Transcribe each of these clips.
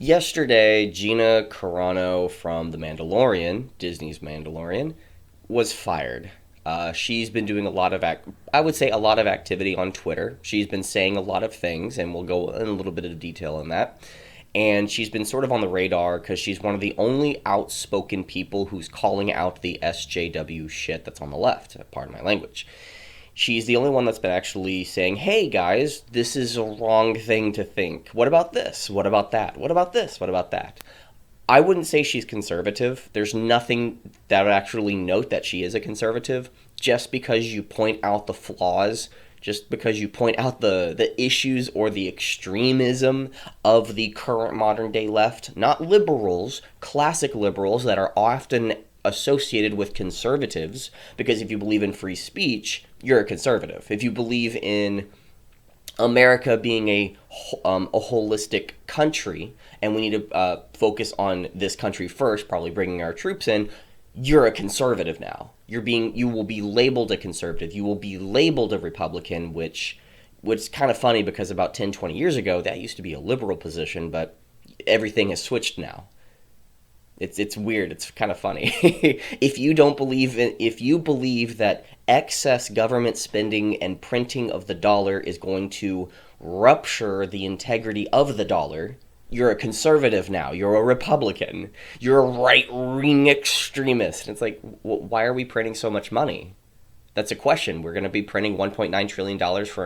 Yesterday, Gina Carano from The Mandalorian, Disney's Mandalorian, was fired. She's been doing a lot of, I would say, a lot of activity on Twitter. She's been saying a lot of things, and we'll go in a little bit of detail on that. And she's been sort of on the radar because she's one of the only outspoken people who's calling out the SJW shit that's on the left. Pardon my language. She's the only one that's been actually saying, hey guys, this is a wrong thing to think. What about this? What about that? What about this? What about that? I wouldn't say she's conservative. There's nothing that would actually note that she is a conservative. Just because you point out the flaws, just because you point out the issues or the extremism of the current modern day left, not liberals, classic liberals that are often associated with conservatives, because if you believe in free speech, you're a conservative. If you believe in America being a holistic country, and we need to focus on this country first, probably bringing our troops in, you're a conservative now. You will be labeled a conservative. You will be labeled a Republican, which kind of funny because about 10, 20 years ago, that used to be a liberal position, but everything has switched now. It's weird. It's kind of funny. If you believe that excess government spending and printing of the dollar is going to rupture the integrity of the dollar, you're a conservative now. You're a Republican. You're a right-wing extremist. And it's like, why are we printing so much money? That's a question. We're going to be printing $1.9 trillion for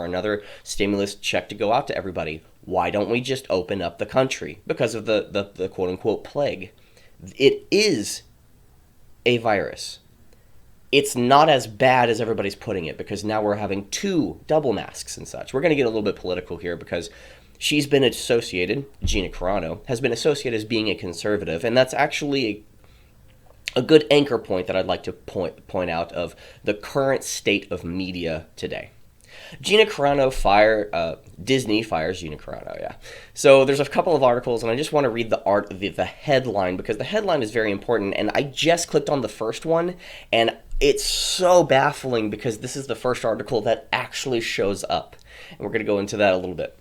another stimulus check to go out to everybody. Why don't we just open up the country? Because of the quote-unquote plague. It is a virus. It's not as bad as everybody's putting it, because now we're having two double masks and such. We're going to get a little bit political here because she's been associated, Gina Carano, has been associated as being a conservative, and that's actually a good anchor point that I'd like to point out of the current state of media today. Gina Carano Disney fires Gina Carano, yeah. So there's a couple of articles, and I just want to read the headline, because the headline is very important, and I just clicked on the first one, and it's so baffling because this is the first article that actually shows up, and we're going to go into that a little bit.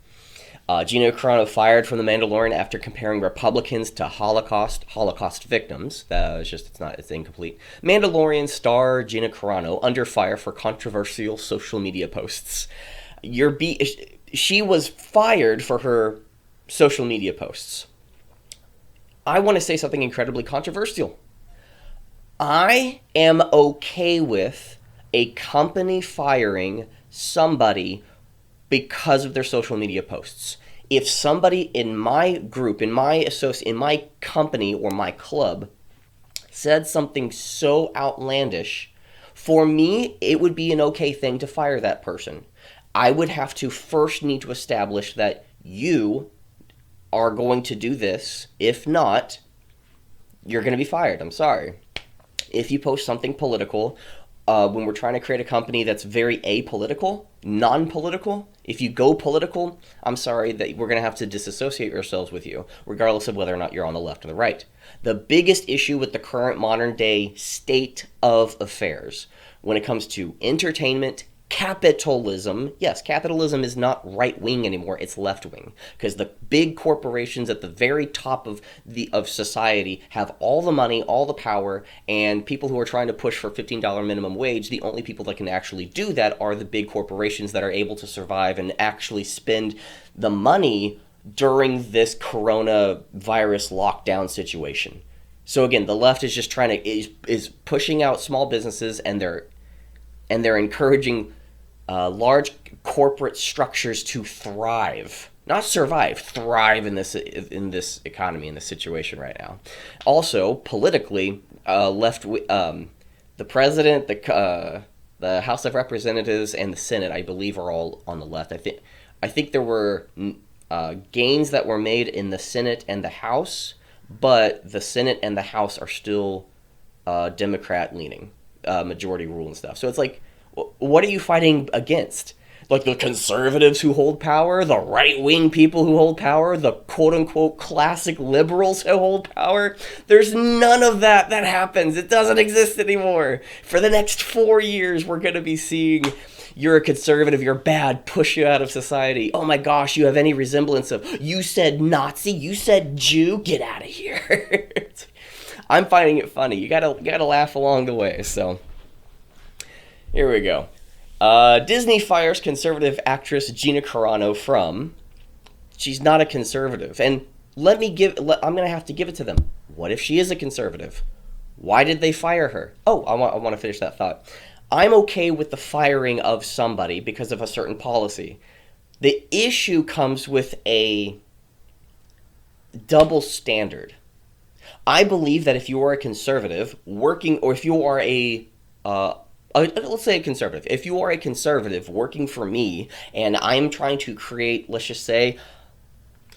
Gina Carano fired from The Mandalorian after comparing Republicans to Holocaust victims. It's incomplete. Mandalorian star Gina Carano under fire for controversial social media posts. She was fired for her social media posts. I want to say something incredibly controversial. I am okay with a company firing somebody because of their social media posts. If somebody in my group, in my company or my club said something so outlandish, for me, it would be an okay thing to fire that person. I would have to first need to establish that you are going to do this. If not, you're going to be fired. I'm sorry. If you post something political, when we're trying to create a company that's very apolitical, non-political, if you go political, I'm sorry that we're going to have to disassociate ourselves with you, regardless of whether or not you're on the left or the right. The biggest issue with the current modern day state of affairs when it comes to entertainment, capitalism, yes, capitalism is not right-wing anymore, it's left-wing, because the big corporations at the very top of society have all the money, all the power, and people who are trying to push for $15 minimum wage, the only people that can actually do that are the big corporations that are able to survive and actually spend the money during this coronavirus lockdown situation. So again, the left is just is pushing out small businesses, and they're encouraging large corporate structures to thrive, not survive, thrive in this economy, in this situation right now. Also, politically, the president, the House of Representatives, and the Senate, I believe, are all on the left. I think there were gains that were made in the Senate and the House, but the Senate and the House are still Democrat leaning, majority rule and stuff. So it's like, what are you fighting against? Like the conservatives who hold power, the right-wing people who hold power, the quote-unquote classic liberals who hold power? There's none of that happens. It doesn't exist anymore. For the next 4 years, we're going to be seeing You're a conservative, you're bad, push you out of society. Oh my gosh, you have any resemblance of, you said Nazi, you said Jew, get out of here. I'm finding it funny. You gotta laugh along the way. So here we go. Disney fires conservative actress Gina Carano from. She's not a conservative, and I'm gonna have to give it to them. What if she is a conservative? Why did they fire her? Oh, I want to finish that thought. I'm okay with the firing of somebody because of a certain policy. The issue comes with a double standard. I believe that if you are a conservative working, or if you are let's say a conservative, if you are a conservative working for me, and I'm trying to create, let's just say,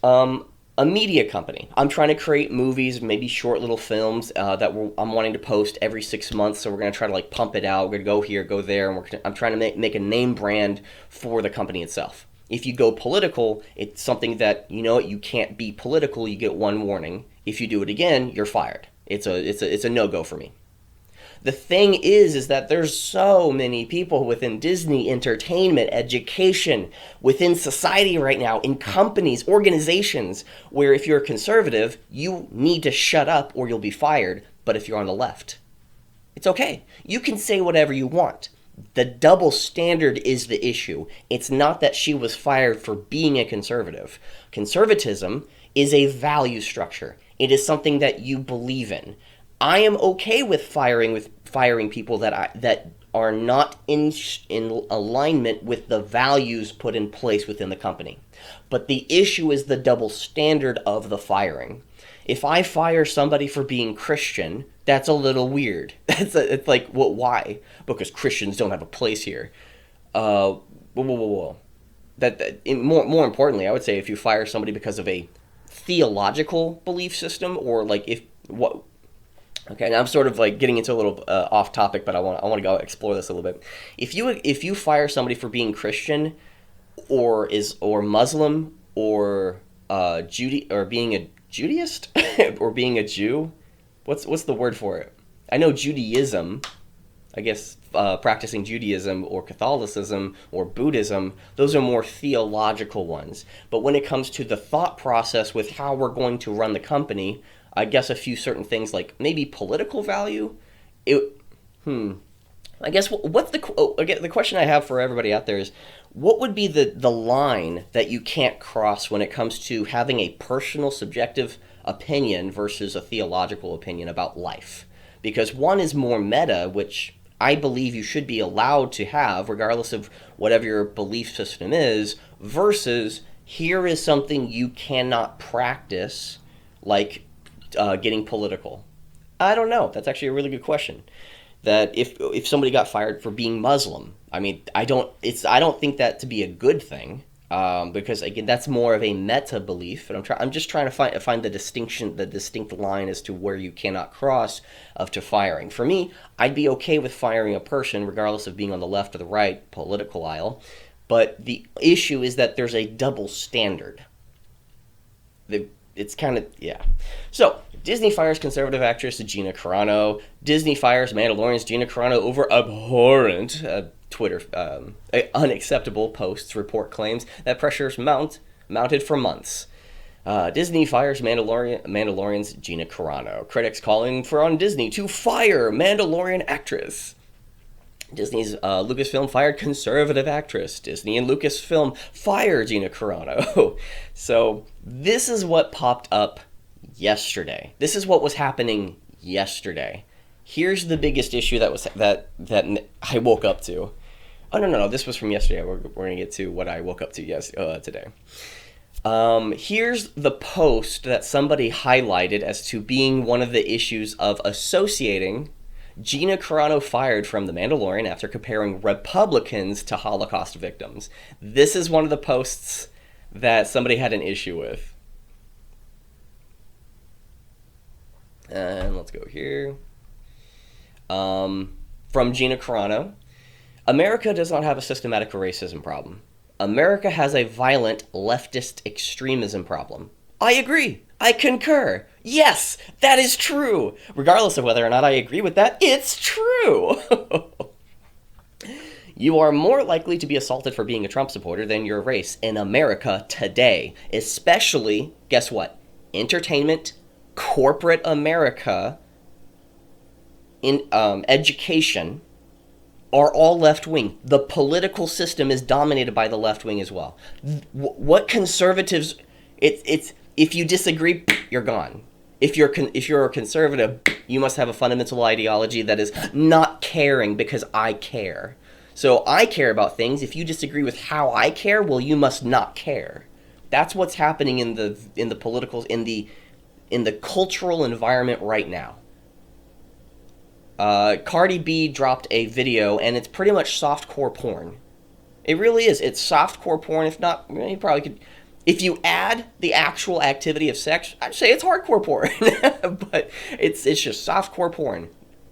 a media company. I'm trying to create movies, maybe short little films I'm wanting to post every 6 months. So we're going to try to like pump it out. We're going to go here, go there, and I'm trying to make a name brand for the company itself. If you go political, it's something that, you can't be political. You get one warning. If you do it again, you're fired. It's a no-go for me. The thing is that there's so many people within Disney, entertainment, education, within society right now, in companies, organizations, where if you're a conservative, you need to shut up or you'll be fired. But if you're on the left, it's okay. You can say whatever you want. The double standard is the issue. It's not that she was fired for being a conservative. Conservatism is a value structure. It is something that you believe in. I am okay with firing people that are not in alignment with the values put in place within the company. But the issue is the double standard of the firing. If I fire somebody for being Christian, that's a little weird. It's like, well, why? Because Christians don't have a place here. Whoa. More importantly, I would say if you fire somebody because of a theological belief system, or like Okay, now I'm sort of like getting into a little off topic, but I want to go explore this a little bit. If you fire somebody for being Christian, or Muslim, or being a Judaist, or being a Jew, what's the word for it? I know Judaism. I guess practicing Judaism or Catholicism or Buddhism, those are more theological ones. But when it comes to the thought process with how we're going to run the company, I guess a few certain things like maybe political value. I guess the question I have for everybody out there is, what would be the line that you can't cross when it comes to having a personal subjective opinion versus a theological opinion about life? Because one is more meta, which I believe you should be allowed to have regardless of whatever your belief system is, versus here is something you cannot practice, like getting political. I don't know. That's actually a really good question. That if somebody got fired for being Muslim, I mean, I don't think that to be a good thing, because again, that's more of a meta belief, and I'm just trying to find the distinct line as to where you cannot cross to firing. For me, I'd be okay with firing a person regardless of being on the left or the right political aisle, but the issue is that there's a double standard. It's kind of, yeah. So, Disney fires conservative actress Gina Carano. Disney fires Mandalorian's Gina Carano over abhorrent Twitter unacceptable posts. Report claims that pressures mounted for months. Disney fires Mandalorian's Gina Carano. Critics calling on Disney to fire Mandalorian actress. Disney's Lucasfilm fired conservative actress. Disney and Lucasfilm fire Gina Carano. So this is what popped up yesterday. This is what was happening yesterday. Here's the biggest issue that I woke up to. Oh no, this was from yesterday. We're gonna get to what I woke up to today. Here's the post that somebody highlighted as to being one of the issues of associating Gina Carano fired from The Mandalorian after comparing Republicans to Holocaust victims. This is one of the posts that somebody had an issue with. And let's go here. From Gina Carano. America does not have a systematic racism problem. America has a violent leftist extremism problem. I agree. I concur. Yes, that is true. Regardless of whether or not I agree with that, it's true. You are more likely to be assaulted for being a Trump supporter than your race in America today, especially, guess what? Entertainment, corporate America, in education are all left wing. The political system is dominated by the left wing as well. What conservatives? It's if you disagree, you're gone. If you're a conservative, you must have a fundamental ideology that is not caring because I care. So I care about things. If you disagree with how I care, well, you must not care. That's what's happening in the political in the cultural environment right now. Cardi B dropped a video, and it's pretty much softcore porn. It really is. It's softcore porn. If not, you probably could. If you add the actual activity of sex, I'd say it's hardcore porn. But it's just softcore porn.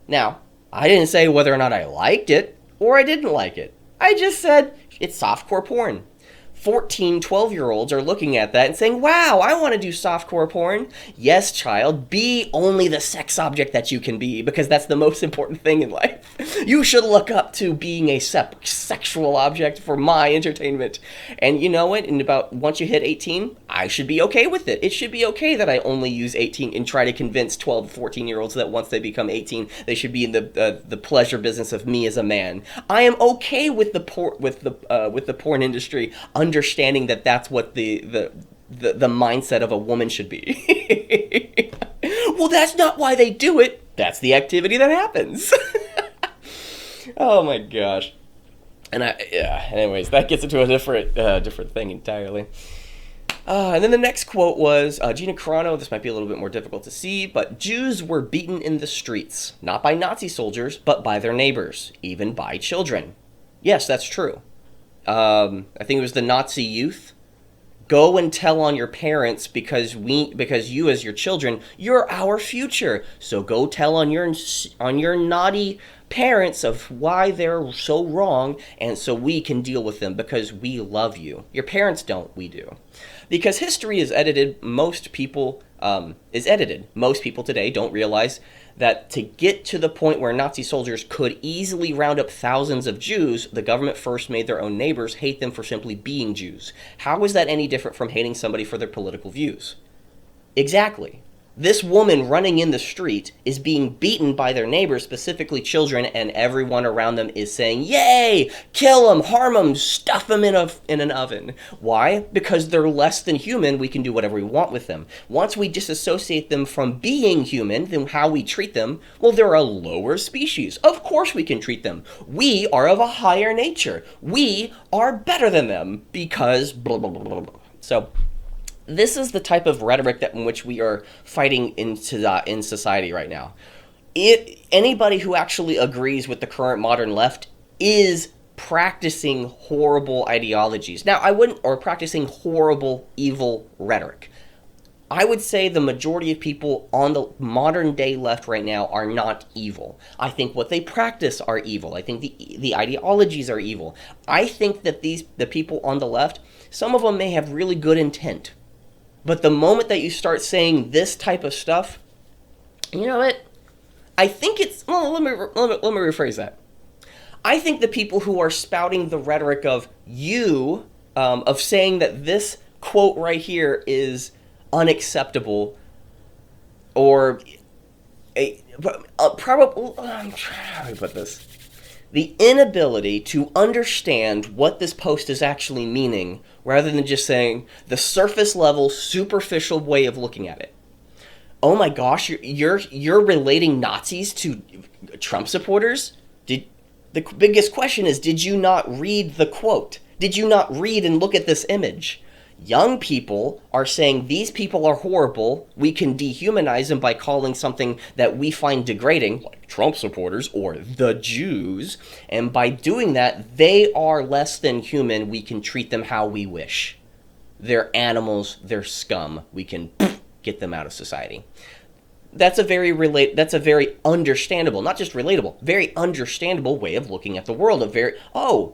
Now, I didn't say whether or not I liked it or I didn't like it. I just said it's softcore porn. 14, 12-year-olds are looking at that and saying, wow, I want to do softcore porn. Yes, child, be only the sex object that you can be, because that's the most important thing in life. You should look up to being a sexual object for my entertainment. And you know what? Once you hit 18, I should be okay with it. It should be okay that I only use 18 and try to convince 12 to 14-year-olds that once they become 18, they should be in the pleasure business of me as a man. I am okay with the porn industry understanding that that's what the mindset of a woman should be. Well, that's not why they do it. That's the activity that happens. Oh my gosh. And anyways, that gets into a different thing entirely. And then the next quote was Gina Carano. This might be a little bit more difficult to see, but Jews were beaten in the streets, not by Nazi soldiers, but by their neighbors, even by children. Yes, that's true. I think it was the Nazi youth. Go and tell on your parents because you as your children, you're our future. So go tell on your naughty parents of why they're so wrong, and so we can deal with them because we love you. Your parents don't, we do. Because history is edited, most people today don't realize that to get to the point where Nazi soldiers could easily round up thousands of Jews, the government first made their own neighbors hate them for simply being Jews. How is that any different from hating somebody for their political views? Exactly. This woman running in the street is being beaten by their neighbors, specifically children, and everyone around them is saying, yay, kill them, harm them, stuff them in an oven. Why? Because they're less than human, we can do whatever we want with them. Once we disassociate them from being human, then how we treat them, well, they're a lower species. Of course we can treat them. We are of a higher nature. We are better than them because blah, blah, blah, blah, blah. So this is the type of rhetoric in which we are fighting in society right now. Anybody who actually agrees with the current modern left is practicing horrible ideologies. Now, or practicing horrible, evil rhetoric. I would say the majority of people on the modern day left right now are not evil. I think what they practice are evil. I think the ideologies are evil. I think that the people on the left, some of them may have really good intent. But the moment that you start saying this type of stuff, you know what? I think it's, well, let me rephrase that. I think the people who are spouting the rhetoric of of saying that this quote right here is unacceptable, or probably, how do I put this? The inability to understand what this post is actually meaning, rather than just saying the surface level, superficial way of looking at it. Oh my gosh, you're relating Nazis to Trump supporters? The biggest question is, did you not read the quote? Did you not read and look at this image? Young people are saying these people are horrible. We can dehumanize them by calling something that we find degrading, like Trump supporters or the Jews. And by doing that, they are less than human. We can treat them how we wish. They're animals. They're scum. We can get them out of society. That's a very understandable, not just relatable, very understandable way of looking at the world.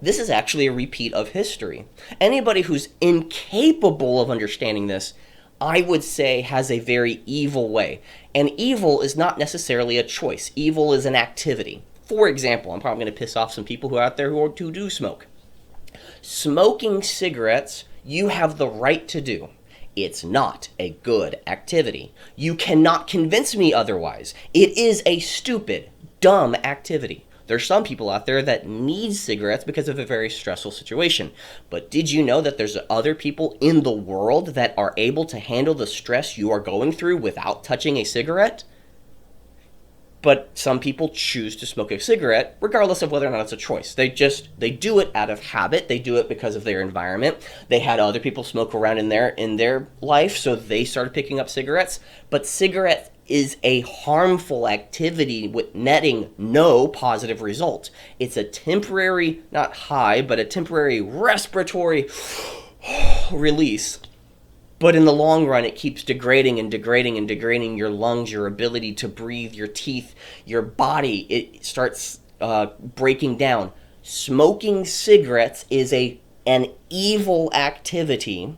This is actually a repeat of history. Anybody who's incapable of understanding this, I would say, has a very evil way. And evil is not necessarily a choice. Evil is an activity. For example, I'm probably going to piss off some people who are out there who do smoke. Smoking cigarettes, you have the right to do. It's not a good activity. You cannot convince me otherwise. It is a stupid, dumb activity. There's some people out there that need cigarettes because of a very stressful situation. But did you know that there's other people in the world that are able to handle the stress you are going through without touching a cigarette? But some people choose to smoke a cigarette regardless of whether or not it's a choice. They do it out of habit. They do it because of their environment. They had other people smoke around in their life, so they started picking up cigarettes. But cigarette is a harmful activity with netting no positive result. It's a temporary, not high, but a temporary respiratory release. But in the long run, it keeps degrading and degrading and degrading your lungs, your ability to breathe, your teeth, your body. It starts breaking down. Smoking cigarettes is an evil activity,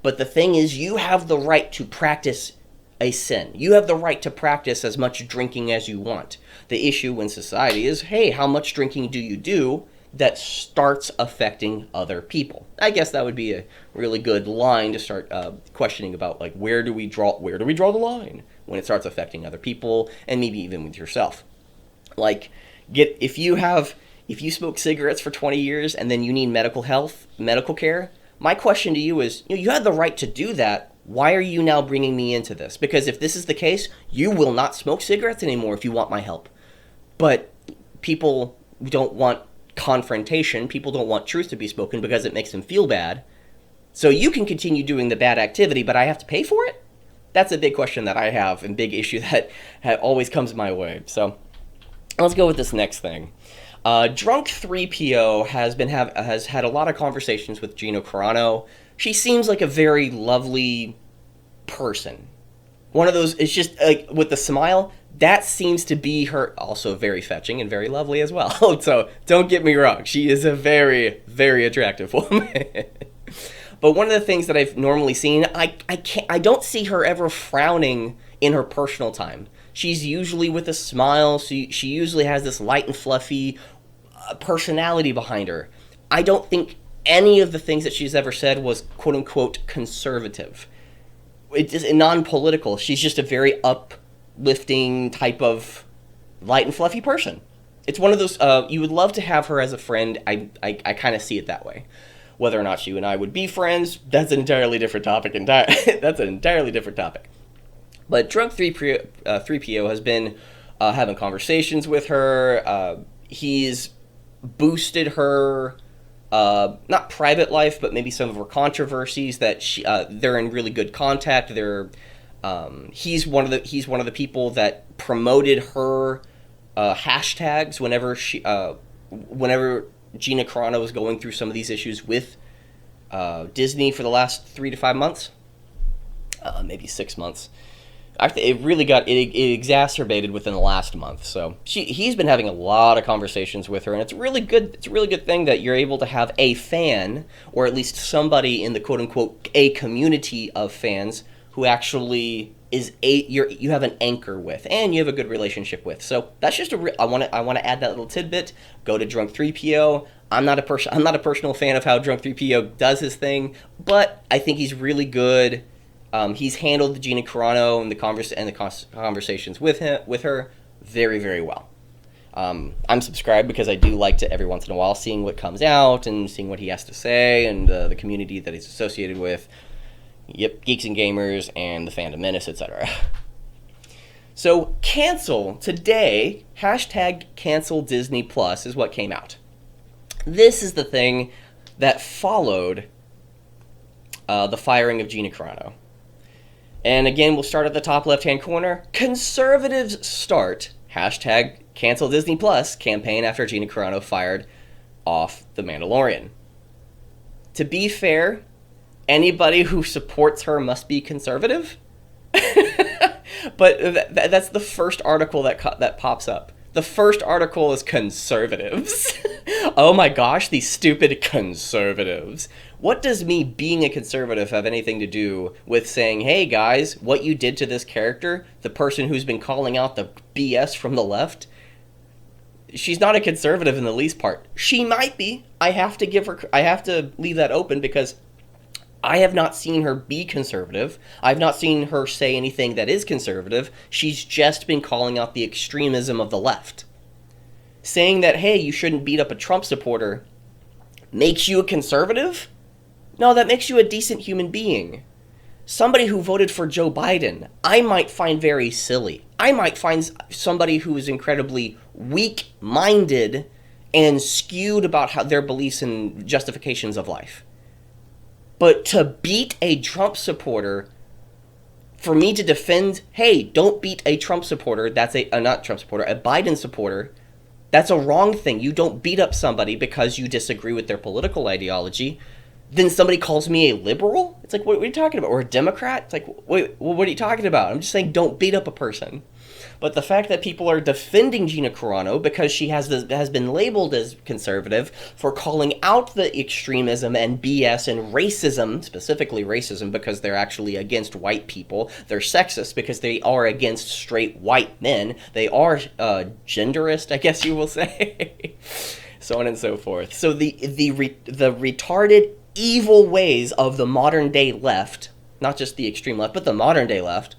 but the thing is, you have the right to practice a sin. You have the right to practice as much drinking as you want. The issue in society is, hey, how much drinking do you do that starts affecting other people? I guess that would be a really good line to start questioning about, like, where do we draw the line when it starts affecting other people, and maybe even with yourself. Like, if you smoke cigarettes for 20 years and then you need medical care, my question to you is, you had the right to do that. Why are you now bringing me into this? Because if this is the case, you will not smoke cigarettes anymore if you want my help. But people don't want confrontation. People don't want truth to be spoken because it makes them feel bad. So you can continue doing the bad activity, but I have to pay for it? That's a big question that I have, and big issue that always comes my way. So let's go with this next thing. Drunk 3PO has had a lot of conversations with Gina Carano. She seems like a very lovely person. One of those, it's just like with the smile, that seems to be her. Also very fetching and very lovely as well. So don't get me wrong, she is a very, very attractive woman. But one of the things that I've normally seen, I don't see her ever frowning in her personal time. She's usually with a smile. She usually has this light and fluffy personality behind her. I don't think any of the things that she's ever said was quote-unquote conservative. It's non-political. She's just a very uplifting type of light and fluffy person. It's one of those, you would love to have her as a friend. I kind of see it that way. Whether or not she and I would be friends, that's an entirely different topic. That's an entirely different topic. But Drunk 3PO has been having conversations with her. He's boosted her not private life, but maybe some of her controversies that they're in really good contact. He's one of the people that promoted her hashtags whenever Gina Carano was going through some of these issues with Disney for the last 3 to 5 months, maybe 6 months. It really got exacerbated within the last month. So he's been having a lot of conversations with her, and it's really good. It's a really good thing that you're able to have a fan, or at least somebody in the quote unquote a community of fans who actually is you have an anchor with, and you have a good relationship with. So that's just I want to add that little tidbit. Go to Drunk 3PO. I'm not a personal fan of how Drunk 3PO does his thing, but I think he's really good. He's handled the Gina Carano and the conversations with her very, very well. I'm subscribed because I do like to every once in a while seeing what comes out and seeing what he has to say, and the community that he's associated with. Yep, Geeks and Gamers and the Fandom Menace, etc. So cancel today. #cancel Disney Plus is what came out. This is the thing that followed the firing of Gina Carano. And again, we'll start at the top left-hand corner. Conservatives start #cancel Disney Plus campaign after Gina Carano fired off The Mandalorian. To be fair, anybody who supports her must be conservative. But that's the first article that pops up. The first article is conservatives. Oh my gosh, these stupid conservatives. What does me being a conservative have anything to do with saying, hey guys, what you did to this character, the person who's been calling out the BS from the left, she's not a conservative in the least part. She might be. I have to leave that open because I have not seen her be conservative. I've not seen her say anything that is conservative. She's just been calling out the extremism of the left. Saying that, hey, you shouldn't beat up a Trump supporter makes you a conservative? No, that makes you a decent human being. Somebody who voted for Joe Biden, I might find very silly. I might find somebody who is incredibly weak-minded and skewed about how their beliefs and justifications of life. But to beat a Trump supporter, for me to defend, hey, don't beat a Trump supporter, that's not Trump supporter, a Biden supporter, that's a wrong thing. You don't beat up somebody because you disagree with their political ideology. Then somebody calls me a liberal? It's like, what are you talking about? Or a Democrat? It's like, wait, what are you talking about? I'm just saying don't beat up a person. But the fact that people are defending Gina Carano because she has been labeled as conservative for calling out the extremism and BS and racism, specifically racism because they're actually against white people. They're sexist because they are against straight white men. They are genderist, I guess you will say. So on and so forth. So the retarded evil ways of the modern day left, not just the extreme left, but the modern day left,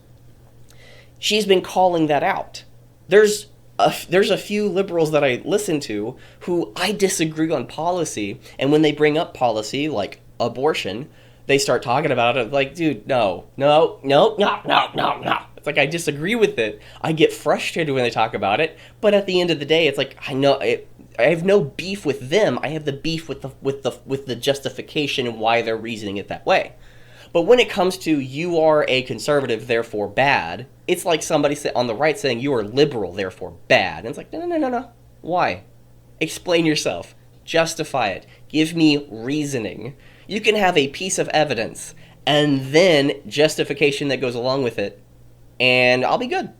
she's been calling that out. There's a few liberals that I listen to who I disagree on policy, and when they bring up policy like abortion, they start talking about it like, dude, no. It's like I disagree with it. I get frustrated when they talk about it, but at the end of the day, it's like I have no beef with them. I have the beef with the justification and why they're reasoning it that way. But when it comes to you are a conservative, therefore bad, it's like somebody on the right saying you are liberal, therefore bad. And it's like, no. Why? Explain yourself. Justify it. Give me reasoning. You can have a piece of evidence and then justification that goes along with it, and I'll be good.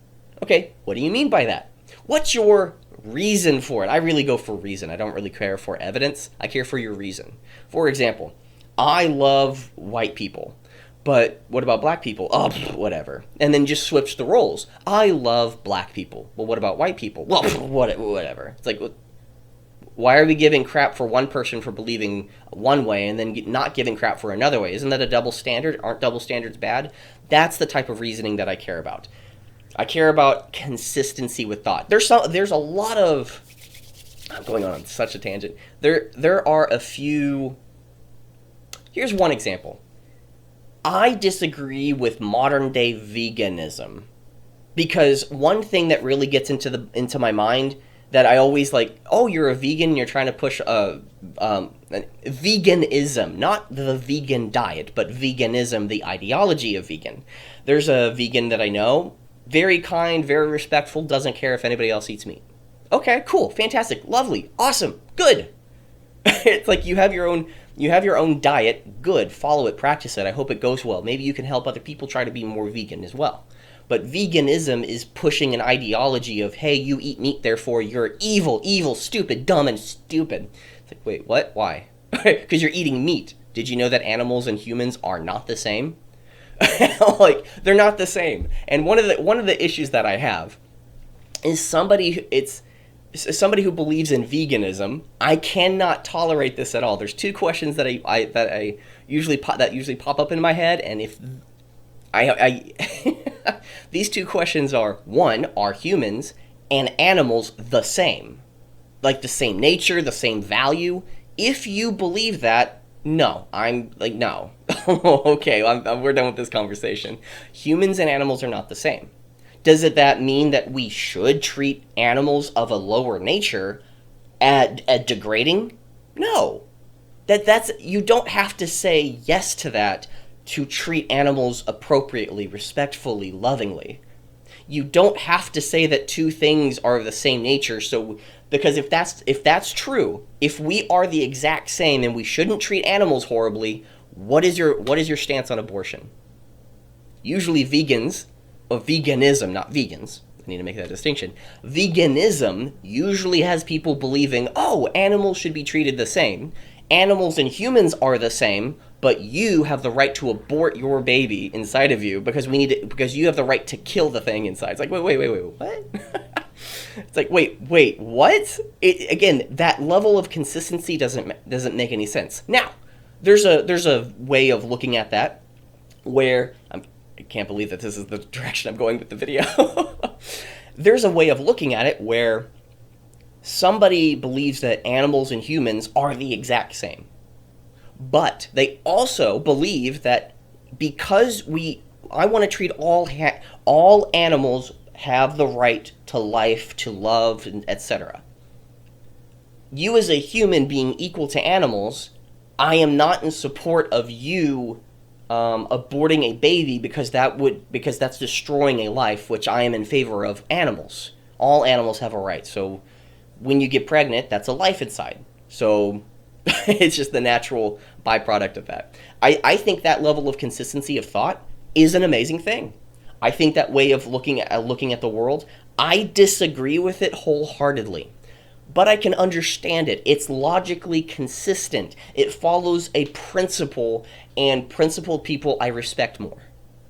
Okay, what do you mean by that? What's your reason for it? I really go for reason. I don't really care for evidence. I care for your reason. For example, I love white people, but what about black people? Oh, whatever. And then just switch the roles. I love black people. Well, what about white people? Well, whatever. It's like, why are we giving crap for one person for believing one way and then not giving crap for another way? Isn't that a double standard? Aren't double standards bad? That's the type of reasoning that I care about. I care about consistency with thought. There's a lot of... I'm going on such a tangent. There are a few... Here's one example. I disagree with modern day veganism because one thing that really gets into my mind that I always like, oh, you're a vegan and you're trying to push veganism, not the vegan diet, but veganism, the ideology of vegan. There's a vegan that I know, very kind, very respectful, doesn't care if anybody else eats meat. Okay, cool, fantastic, lovely, awesome, good. It's like you have your own diet, good, follow it, practice it, I hope it goes well. Maybe you can help other people try to be more vegan as well. But veganism is pushing an ideology of, hey, you eat meat, therefore you're evil, stupid, dumb, and stupid. It's like, wait, what? Why? Because you're eating meat. Did you know that animals and humans are not the same? Like, they're not the same. And one of the issues that I have is somebody who believes in veganism. I cannot tolerate this at all. There's two questions that I usually pop up in my head, and if I these two questions are, one, are humans and animals the same? Like the same nature, the same value? If you believe that, no. I'm like, no. Okay, we're done with this conversation. Humans and animals are not the same. Does that mean that we should treat animals of a lower nature at degrading? No. That's you don't have to say yes to that to treat animals appropriately, respectfully, lovingly. You don't have to say that two things are of the same nature, because if that's true, if we are the exact same and we shouldn't treat animals horribly, what is your stance on abortion? Usually veganism, not vegans, I need to make that distinction. Veganism usually has people believing, oh, animals should be treated the same. Animals and humans are the same, but you have the right to abort your baby inside of you because you have the right to kill the thing inside. It's like, wait, what? It's It's like, wait, what? Again, that level of consistency doesn't make any sense. Now, there's a way of looking at that where I can't believe that this is the direction I'm going with the video. There's a way of looking at it where somebody believes that animals and humans are the exact same. But they also believe that because I want to treat all animals have the right to life, to love, etc. You as a human being equal to animals, I am not in support of you aborting a baby because that's destroying a life, which I am in favor of animals. All animals have a right. So when you get pregnant, that's a life inside. So it's just the natural byproduct of that. I think that level of consistency of thought is an amazing thing. I think that way of looking at the world, I disagree with it wholeheartedly. But I can understand it. It's logically consistent. It follows a principle, and principled people I respect more.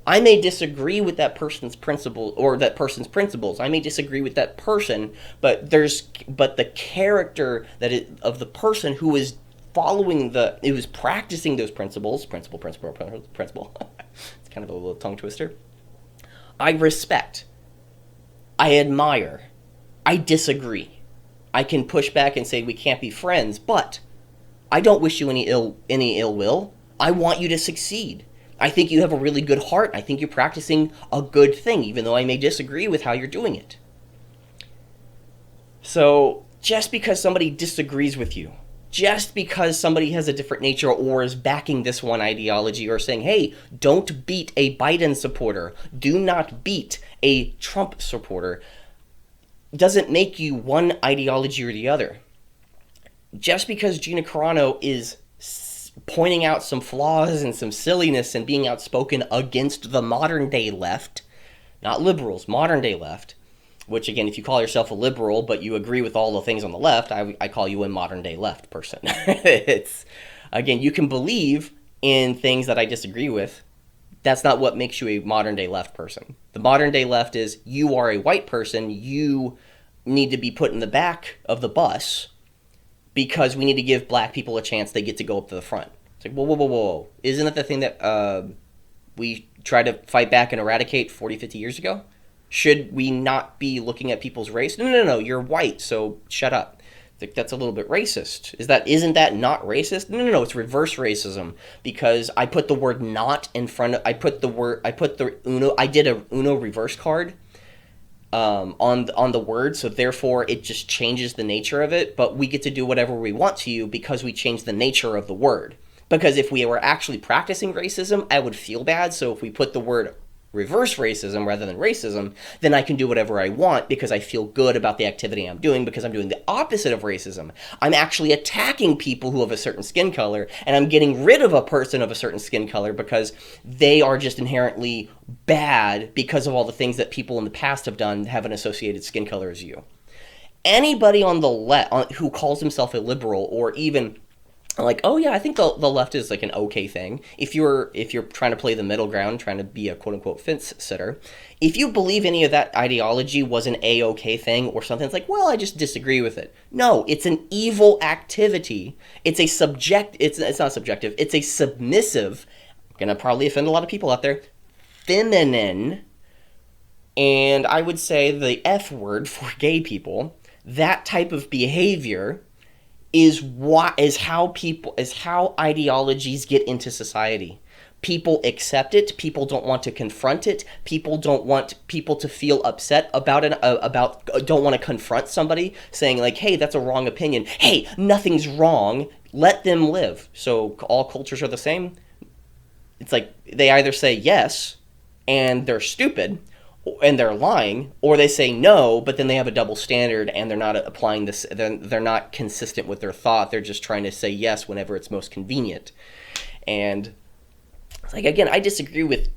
I may disagree with that person's principle or that person's principles. I may disagree with that person, but the character of the person who is who is practicing those principles, principle. It's kind of a little tongue twister. I respect. I admire. I disagree. I can push back and say we can't be friends, but I don't wish you any ill will. I want you to succeed. I think you have a really good heart. I think you're practicing a good thing, even though I may disagree with how you're doing it. So just because somebody disagrees with you, just because somebody has a different nature or is backing this one ideology or saying, hey, don't beat a Biden supporter, do not beat a Trump supporter, doesn't make you one ideology or the other. Just because Gina Carano is pointing out some flaws and some silliness and being outspoken against the modern day left, not liberals, modern day left, which again, if you call yourself a liberal but you agree with all the things on the left, I call you a modern day left person. It's, again, you can believe in things that I disagree with. That's not what makes you a modern day left person. The modern day left is you are a white person, you need to be put in the back of the bus because we need to give black people a chance, they get to go up to the front. It's like, whoa. Isn't that the thing that we tried to fight back and eradicate 40, 50 years ago? Should we not be looking at people's race? No, you're white, so shut up. I think that's a little bit racist. Isn't that not racist? No, it's reverse racism because I put the word not in front of, I did a Uno reverse card on the word, so therefore it just changes the nature of it, but we get to do whatever we want to you because we changed the nature of the word. Because if we were actually practicing racism, I would feel bad, so if we put the word reverse racism rather than racism, then I can do whatever I want because I feel good about the activity I'm doing because I'm doing the opposite of racism. I'm actually attacking people who have a certain skin color, and I'm getting rid of a person of a certain skin color because they are just inherently bad because of all the things that people in the past have done have an associated skin color as you. Anybody on the left who calls himself a liberal or even like, oh yeah, I think the left is like an okay thing. If you're trying to play the middle ground, trying to be a quote unquote fence sitter, if you believe any of that ideology was an a-okay thing or something, it's like, well, I just disagree with it. No, it's an evil activity. It's a it's not subjective. It's a submissive. I'm gonna probably offend a lot of people out there. Feminine, and I would say the F word for gay people. That type of behavior is how ideologies get into society. People accept it. People don't want to confront it. People don't want people to feel upset about it. Don't want to confront somebody saying like, "Hey, that's a wrong opinion." Hey, nothing's wrong. Let them live. So all cultures are the same. It's like they either say yes and they're stupid, and they're lying, or they say no, but then they have a double standard and they're not applying this, they're not consistent with their thought, they're just trying to say yes whenever it's most convenient. And like, again, I disagree with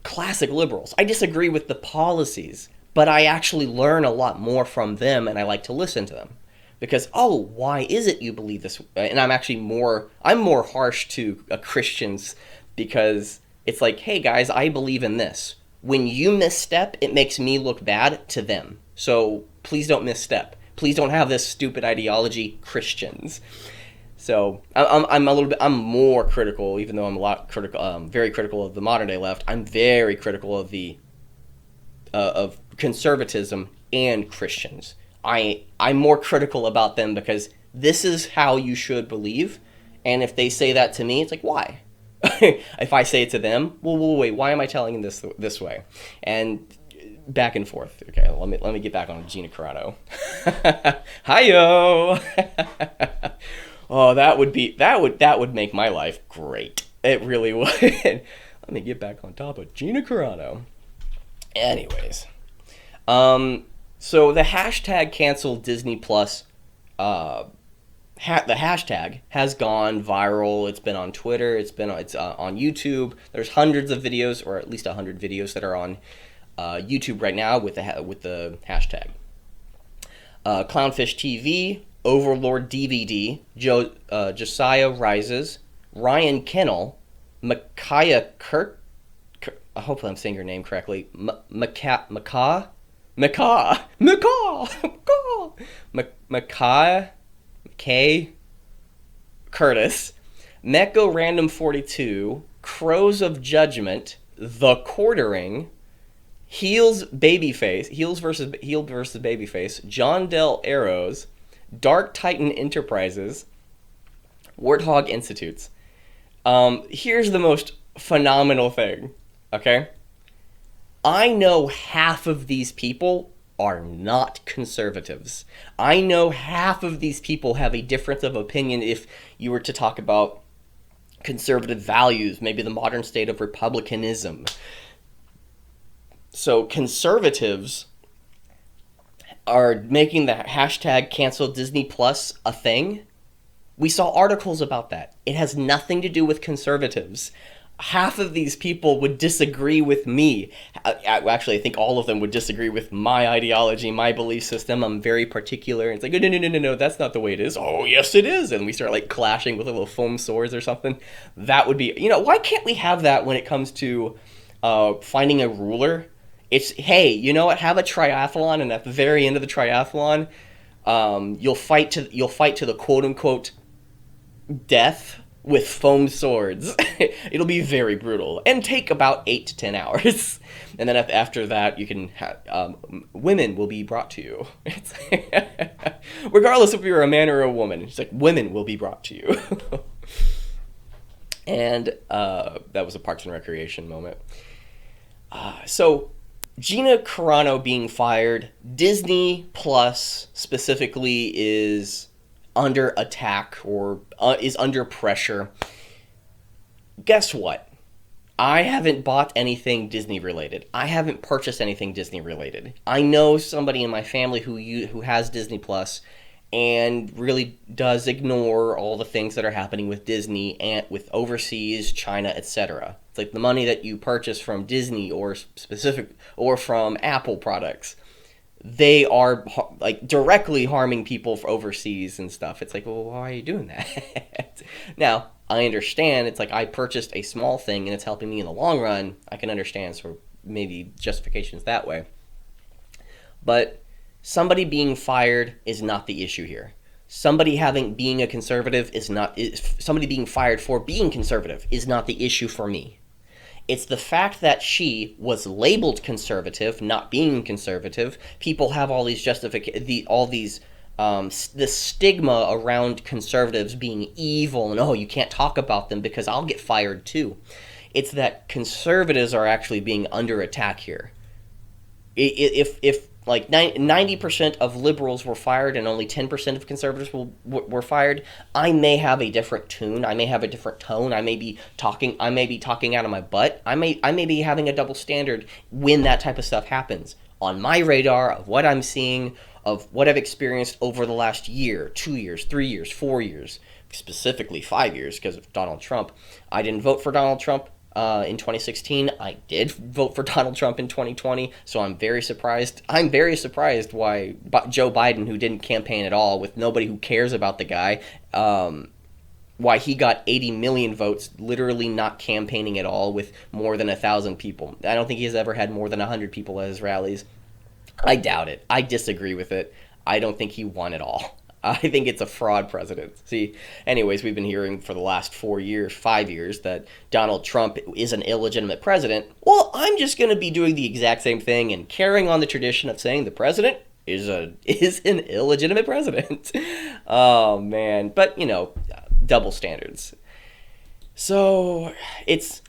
classic liberals. I disagree with the policies, but I actually learn a lot more from them and I like to listen to them. Because, why is it you believe this? And I'm more harsh to Christians because it's like, hey guys, I believe in this. When you misstep, it makes me look bad to them. So Please don't misstep. Please don't have this stupid ideology, Christians. So I'm a little bit, I'm more critical, even though I'm a lot critical, very critical of the modern day left. I'm very critical of the of conservatism and Christians. I'm more critical about them because this is how you should believe, and if they say that to me, it's like, why? If I say it to them, well, wait, why am I telling them this way? And back and forth. Okay, let me get back on Gina Carano. Hi-yo. Oh, that would make my life great. It really would. Let me get back on top of Gina Carano. Anyways, so the hashtag cancel Disney Plus, the hashtag has gone viral. It's been on Twitter. It's on YouTube. There's hundreds of videos, or at least 100 videos that are on YouTube right now with the hashtag. Clownfish TV, Overlord DVD, Josiah Rises, Ryan Kennel, Micaiah Kirk. Hopefully I'm saying your name correctly. Makai Curtis, Mecco Random 42, Crows of Judgment, The Quartering, Heels versus Babyface, John Del Arrows, Dark Titan Enterprises, Warthog Institutes. Here's the most phenomenal thing, okay? I know half of these people are not conservatives. I know half of these people have a difference of opinion if you were to talk about conservative values, maybe the modern state of republicanism. So conservatives are making the hashtag cancel Disney Plus a thing. We saw articles about that. It has nothing to do with conservatives. Half of these people would disagree with me. Actually, I think all of them would disagree with my ideology, my belief system. I'm very particular. It's like, no, that's not the way it is. Oh, yes, it is. And we start like clashing with little foam swords or something. That would be, why can't we have that when it comes to finding a ruler? It's, hey, you know what? Have a triathlon, and at the very end of the triathlon, you'll fight to the quote unquote death with foam swords. It'll be very brutal and take about 8 to 10 hours. And then after that, you can women will be brought to you. It's regardless if you're a man or a woman. It's like women will be brought to you. And that was a Parks and Recreation moment. So Gina Carano being fired, Disney Plus specifically is under attack or is under pressure. Guess what? I haven't bought anything Disney related. I haven't purchased anything Disney related. I know somebody in my family who has Disney Plus and really does ignore all the things that are happening with Disney and with overseas, China, etc. It's like the money that you purchase from Disney or from Apple products, they are like directly harming people for overseas and stuff. It's like, well, why are you doing that? Now, I understand. It's like I purchased a small thing and it's helping me in the long run. I can understand, so maybe justifications that way. But somebody being fired is not the issue here. Somebody being a conservative somebody being fired for being conservative is not the issue for me. It's the fact that she was labeled conservative, not being conservative. People have all these this stigma around conservatives being evil and, you can't talk about them because I'll get fired too. It's that conservatives are actually being under attack here. If like 90% of liberals were fired and only 10% of conservatives were fired, I may have a different tune. I may have a different tone. I may be talking out of my butt. I may be having a double standard when that type of stuff happens. On my radar of what I'm seeing, of what I've experienced over the last year, 2 years, 3 years, 4 years, specifically 5 years because of Donald Trump. I didn't vote for Donald Trump in 2016. I did vote for Donald Trump in 2020, so I'm very surprised. I'm very surprised why Joe Biden, who didn't campaign at all, with nobody who cares about the guy, why he got 80 million votes, literally not campaigning at all with more than 1,000 people. I don't think he has ever had more than 100 people at his rallies. I doubt it. I disagree with it. I don't think he won at all. I think it's a fraud president. See, anyways, we've been hearing for the last 4 years, 5 years, that Donald Trump is an illegitimate president. Well, I'm just going to be doing the exact same thing and carrying on the tradition of saying the president is an illegitimate president. Oh man, but double standards. So it's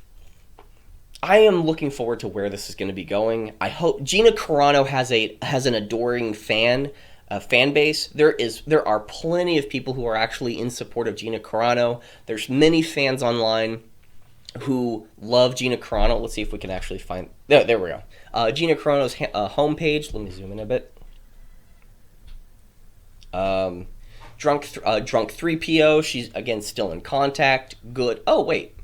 I am looking forward to where this is going to be going. I hope Gina Carano has an adoring fan base. There are plenty of people who are actually in support of Gina Carano. There's many fans online who love Gina Carano. Let's see if we can actually find. There we go. Gina Carano's homepage. Let me zoom in a bit. Drunk 3PO. She's again still in contact. Good. Oh wait.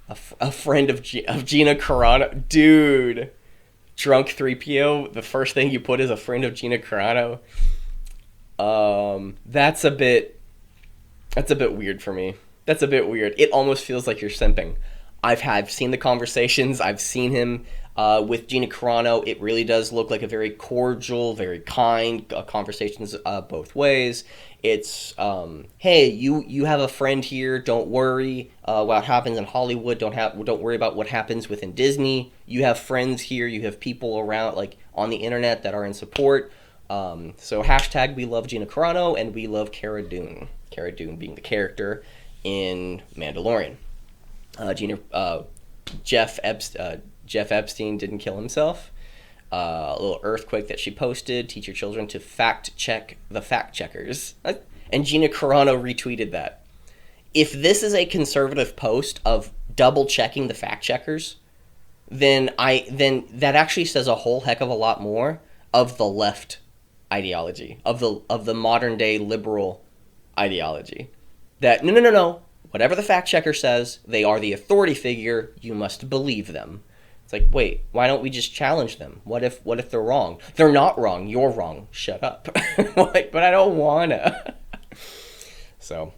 A friend of Gina Carano, dude. Drunk 3PO. The first thing you put is a friend of Gina Carano. That's a bit weird for me. That's a bit weird. It almost feels like you're simping. I've seen the conversations. I've seen him with Gina Carano. It really does look like a very cordial, very kind conversations both ways. It's hey, you have a friend here. Don't worry what happens in Hollywood. Don't worry about what happens within Disney. You have friends here. You have people around like on the internet that are in support. So hashtag we love Gina Carano and we love Cara Dune. Cara Dune being the character in Mandalorian. Jeff Epstein didn't kill himself. A little earthquake that she posted. Teach your children to fact check the fact checkers. And Gina Carano retweeted that. If this is a conservative post of double checking the fact checkers, then that actually says a whole heck of a lot more of the left ideology, of the modern day liberal ideology. That no. Whatever the fact checker says, they are the authority figure. You must believe them. It's like, wait, why don't we just challenge them? What if they're wrong? They're not wrong. You're wrong. Shut up. But I don't wanna. So,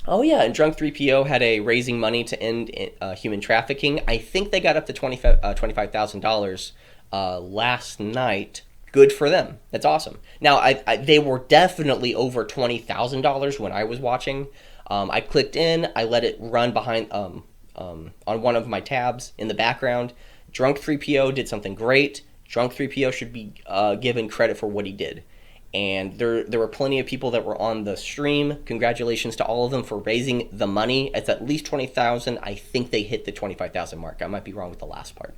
oh yeah, and Drunk 3PO had a raising money to end human trafficking. I think they got up to $25,000 last night. Good for them. That's awesome. Now, they were definitely over $20,000 when I was watching. I clicked in. I let it run behind on one of my tabs in the background. Drunk 3PO did something great. Drunk 3PO should be given credit for what he did. And there were plenty of people that were on the stream. Congratulations to all of them for raising the money. It's at least 20,000. I think they hit the 25,000 mark. I might be wrong with the last part.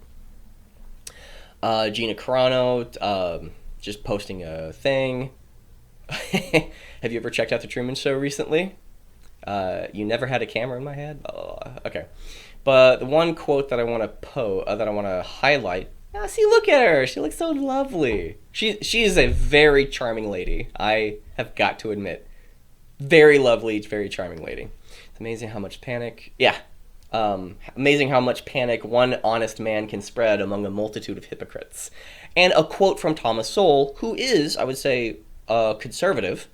Gina Carano just posting a thing. Have you ever checked out the Truman Show recently? You never had a camera in my head? Oh, okay. But the one quote that I want to highlight. See, look at her. She looks so lovely. She is a very charming lady. I have got to admit, very lovely, very charming lady. It's amazing how much panic. Yeah. Amazing how much panic one honest man can spread among a multitude of hypocrites. And a quote from Thomas Sowell, who is, I would say, conservative.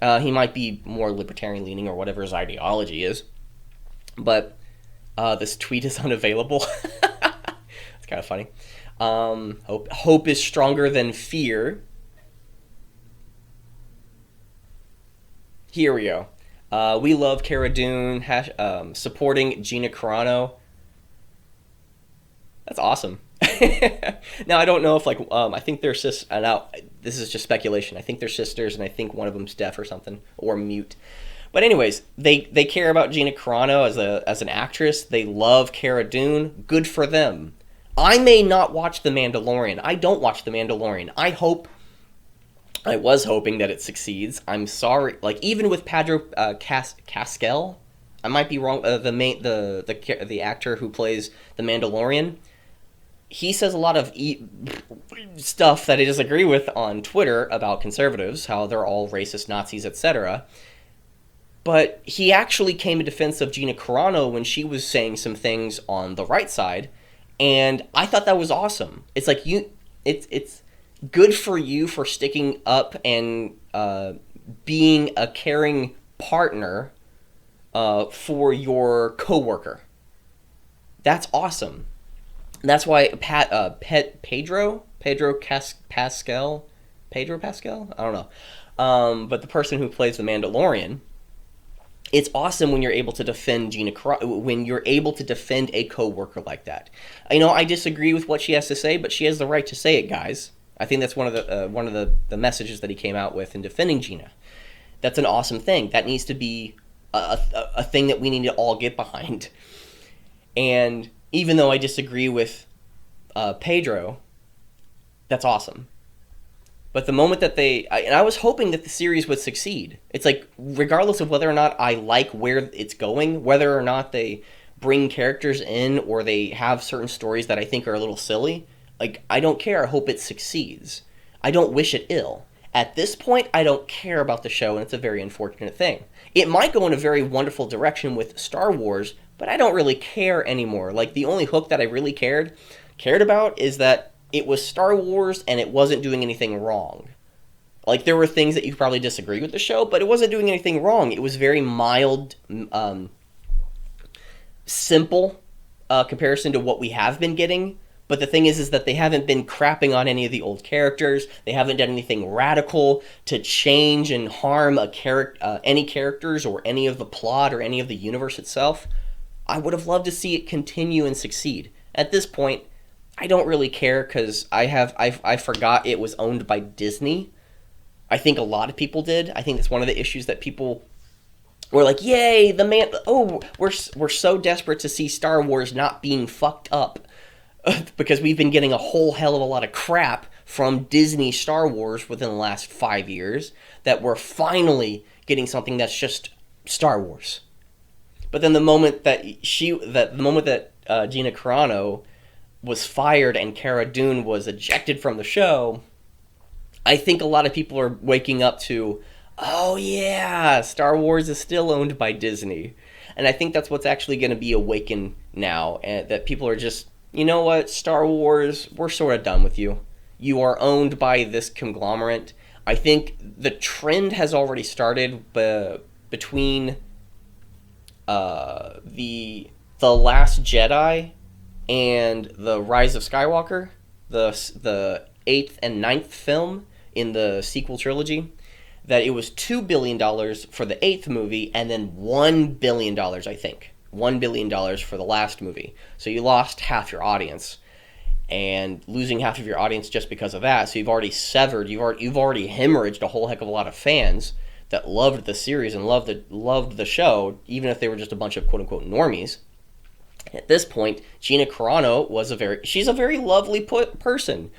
He might be more libertarian leaning or whatever his ideology is. But this tweet is unavailable. It's kind of funny. Hope is stronger than fear. Here we go. We love Cara Dune. Supporting Gina Carano. That's awesome. Now I don't know if I think they're now this is just speculation. I think they're sisters, and I think one of them's deaf or something or mute. But anyways, they care about Gina Carano as an actress. They love Cara Dune. Good for them. I may not watch The Mandalorian. I don't watch The Mandalorian. I was hoping that it succeeds. I'm sorry. Even with Pedro Pascal, I might be wrong. The actor who plays the Mandalorian. He says a lot of stuff that I disagree with on Twitter about conservatives, how they're all racist, Nazis, etc. But he actually came in defense of Gina Carano when she was saying some things on the right side, and I thought that was awesome. It's like it's good for you for sticking up and being a caring partner for your coworker. That's awesome. That's why Pedro Pascal, Pedro Pascal. I don't know, but the person who plays the Mandalorian. It's awesome when you're able to defend when you're able to defend a coworker like that. I disagree with what she has to say, but she has the right to say it, guys. I think that's one of the messages that he came out with in defending Gina. That's an awesome thing. That needs to be a thing that we need to all get behind. And even though I disagree with Pedro, that's awesome. But the moment that I was hoping that the series would succeed. It's like, regardless of whether or not I like where it's going, whether or not they bring characters in or they have certain stories that I think are a little silly, like, I don't care. I hope it succeeds. I don't wish it ill. At this point, I don't care about the show, and it's a very unfortunate thing. It might go in a very wonderful direction with Star Wars, but I don't really care anymore. Like, the only hook that I really cared about is that it was Star Wars and it wasn't doing anything wrong. Like, there were things that you probably disagree with the show, but it wasn't doing anything wrong. It was very mild, simple comparison to what we have been getting. But the thing is that they haven't been crapping on any of the old characters. They haven't done anything radical to change and harm any characters or any of the plot or any of the universe itself. I would have loved to see it continue and succeed. At this point, I don't really care because I forgot it was owned by Disney. I think a lot of people did. I think that's one of the issues that people were like, "Yay, we're so desperate to see Star Wars not being fucked up." Because we've been getting a whole hell of a lot of crap from Disney Star Wars within the last 5 years, that we're finally getting something that's just Star Wars. But then the moment that Gina Carano was fired and Cara Dune was ejected from the show, I think a lot of people are waking up to, oh yeah, Star Wars is still owned by Disney. And I think that's what's actually going to be awakened now, and that people are just, you know what, Star Wars, we're sort of done with you. You are owned by this conglomerate. I think the trend has already started between the Last Jedi and the Rise of Skywalker, the 8th and ninth film in the sequel trilogy, that it was $2 billion for the 8th movie and then $1 billion, I think. $1 billion for the last movie. So you lost half your audience. And losing half of your audience just because of that, so you've already hemorrhaged a whole heck of a lot of fans that loved the series and loved the show, even if they were just a bunch of quote-unquote normies. At this point, Gina Carano she's a very lovely person.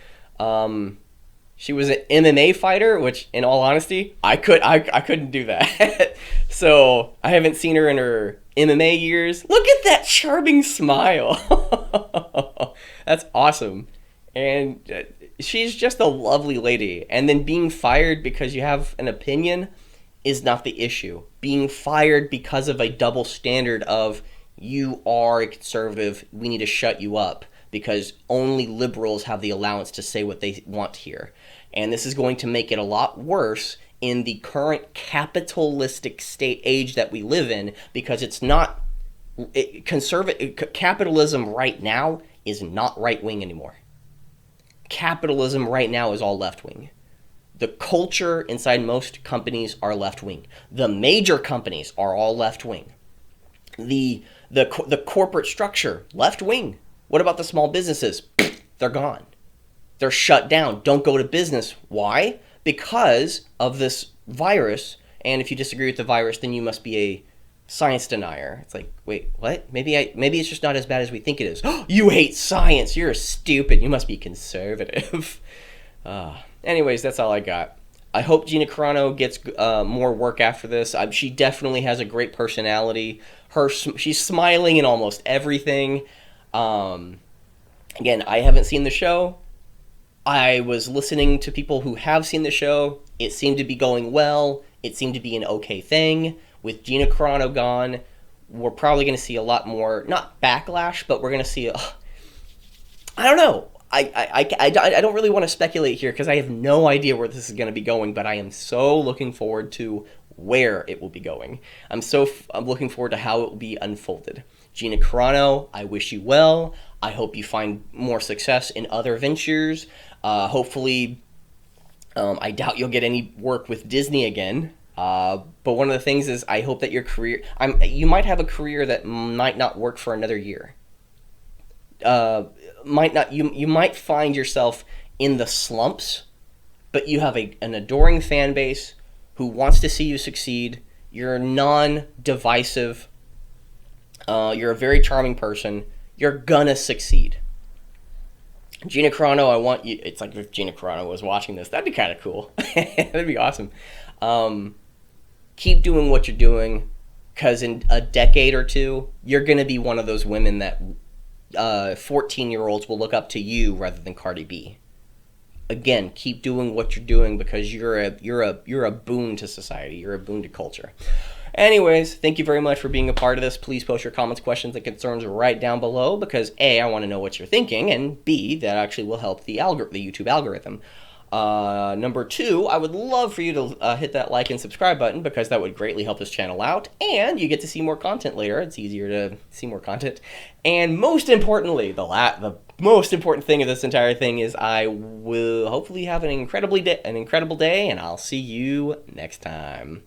She was an MMA fighter, which, in all honesty, I couldn't do that. So I haven't seen her in her MMA years. Look at that charming smile. That's awesome. And she's just a lovely lady. And then being fired because you have an opinion is not the issue. Being fired because of a double standard of, you are a conservative, we need to shut you up because only liberals have the allowance to say what they want here. And this is going to make it a lot worse in the current capitalistic state age that we live in, because it's not capitalism right now is not right wing anymore. Capitalism right now is all left wing. The culture inside most companies are left wing. The major companies are all left wing. The corporate structure, left wing. What about the small businesses? They're gone. They're shut down. Don't go to business. Why? Because of this virus. And if you disagree with the virus, then you must be a science denier. It's like, wait, what? Maybe it's just not as bad as we think it is. You hate science. You're stupid. You must be conservative. Anyways, that's all I got. I hope Gina Carano gets more work after this. She definitely has a great personality. She's smiling in almost everything. Again, I haven't seen the show. I was listening to people who have seen the show. It seemed to be going well. It seemed to be an okay thing. With Gina Carano gone, we're probably going to see a lot more, not backlash, but we're going to see, I don't know. I don't really want to speculate here because I have no idea where this is going to be going, but I am so looking forward to where it will be going. I'm looking forward to how it will be unfolded. Gina Carano, I wish you well. I hope you find more success in other ventures. Hopefully, I doubt you'll get any work with Disney again. But one of the things is, I hope that your career, you might have a career that might not work for another year. Might not, you might find yourself in the slumps, but you have an adoring fan base who wants to see you succeed. You're non-divisive. You're a very charming person. You're gonna succeed. Gina Carano, I want you. It's like if Gina Carano was watching this, that'd be kind of cool. That'd be awesome. Um, Keep doing what you're doing, because in a decade or two, you're gonna be one of those women that 14-year-olds will look up to you rather than Cardi B. Again, keep doing what you're doing, because you're a boon to society. You're a boon to culture. Anyways, thank you very much for being a part of this. Please post your comments, questions, and concerns right down below, because A, I want to know what you're thinking, and B, that actually will help the YouTube algorithm. Number two, I would love for you to hit that like and subscribe button, because that would greatly help this channel out, and you get to see more content later. It's easier to see more content. And most importantly, the most important thing of this entire thing is, I will hopefully have an incredible day, and I'll see you next time.